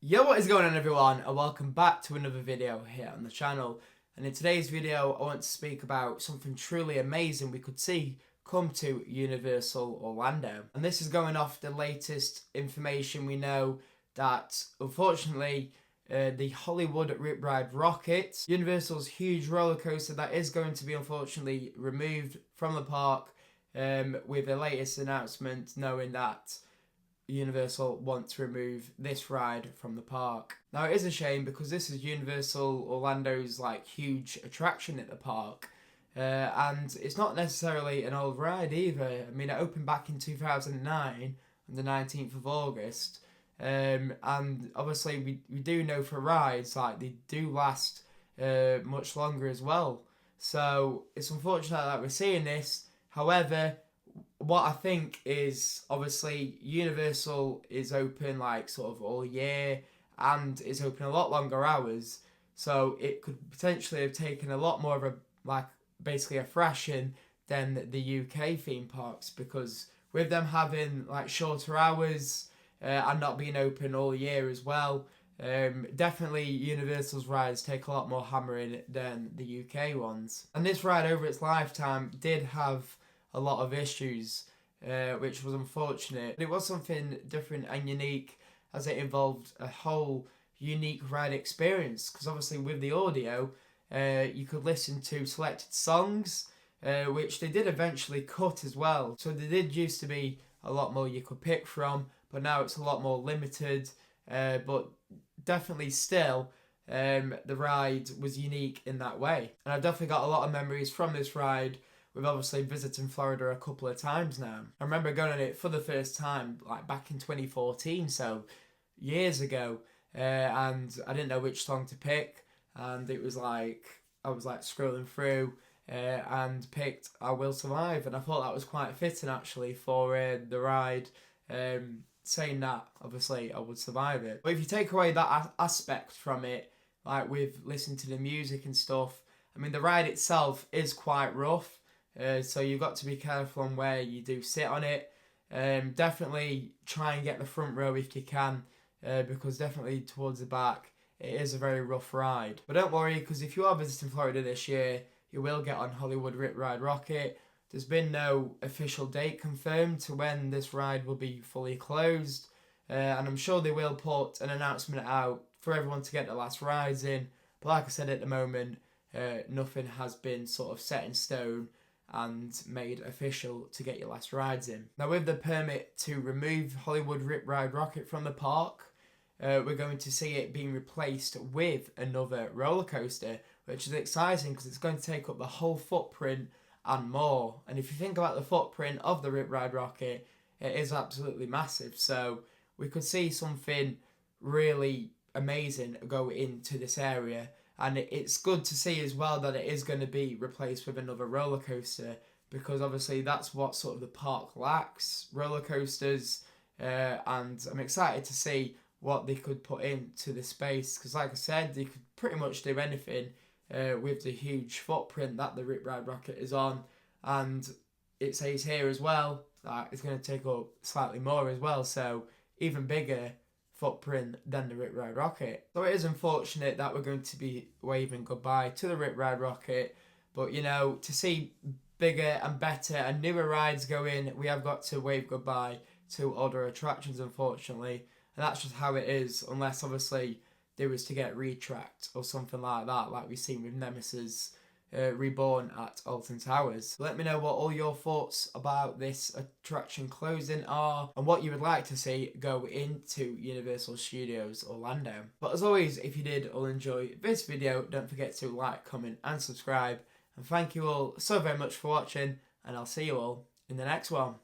Yo, what is going on everyone, and welcome back to another video here on the channel. And in today's video I want to speak about something truly amazing we could see come to Universal Orlando. And this is going off the latest information we know that unfortunately the Hollywood Rip Ride Rockit, Universal's huge roller coaster, that is going to be unfortunately removed from the park, with the latest announcement knowing that Universal want to remove this ride from the park. Now it is a shame because this is Universal Orlando's huge attraction at the park, and it's not necessarily an old ride either. I mean, it opened back in 2009 on the 19th of August, and obviously we do know for rides they do last much longer as well. So it's unfortunate that we're seeing this. However, what I think is, obviously Universal is open sort of all year and it's open a lot longer hours, so it could potentially have taken a lot more of basically a fraction than the UK theme parks, because with them having shorter hours and not being open all year as well, definitely Universal's rides take a lot more hammering than the UK ones. And this ride over its lifetime did have a lot of issues, which was unfortunate. It was something different and unique, as it involved a whole unique ride experience, because obviously with the audio you could listen to selected songs, which they did eventually cut as well. So there did used to be a lot more you could pick from, but now it's a lot more limited, but definitely still the ride was unique in that way. And I've definitely got a lot of memories from this ride. We've obviously visited Florida a couple of times now. I remember going on it for the first time back in 2014, so years ago, and I didn't know which song to pick, and it was I was scrolling through and picked I Will Survive, and I thought that was quite fitting actually for the ride, saying that obviously I would survive it. But if you take away that aspect from it, with listening to the music and stuff, I mean the ride itself is quite rough. So you've got to be careful on where you do sit on it. Definitely try and get the front row if you can, because definitely towards the back it is a very rough ride. But don't worry, because if you are visiting Florida this year, you will get on Hollywood Rip Ride Rockit. There's been no official date confirmed to when this ride will be fully closed, and I'm sure they will put an announcement out for everyone to get the last rides in. But like I said, at the moment, nothing has been sort of set in stone and made official to get your last rides in. Now with the permit to remove Hollywood Rip Ride Rockit from the park, we're going to see it being replaced with another roller coaster, which is exciting because it's going to take up the whole footprint and more. And if you think about the footprint of the Rip Ride Rockit, it is absolutely massive. So we could see something really amazing go into this area. And it's good to see as well that it is going to be replaced with another roller coaster, because obviously that's what sort of the park lacks, roller coasters, and I'm excited to see what they could put into the space, because like I said, they could pretty much do anything with the huge footprint that the Rip Ride Rockit is on. And it says here as well that it's going to take up slightly more as well, so even bigger footprint than the Rip Ride Rockit. So it is unfortunate that we're going to be waving goodbye to the Rip Ride Rockit, but to see bigger and better and newer rides go in, we have got to wave goodbye to older attractions, unfortunately. And that's just how it is, unless obviously they was to get retracked or something like that, like we've seen with Nemesis Reborn at Alton Towers. Let me know what all your thoughts about this attraction closing are, and what you would like to see go into Universal Studios Orlando. But as always, if you did all enjoy this video, don't forget to like, comment and subscribe. And thank you all so very much for watching, and I'll see you all in the next one.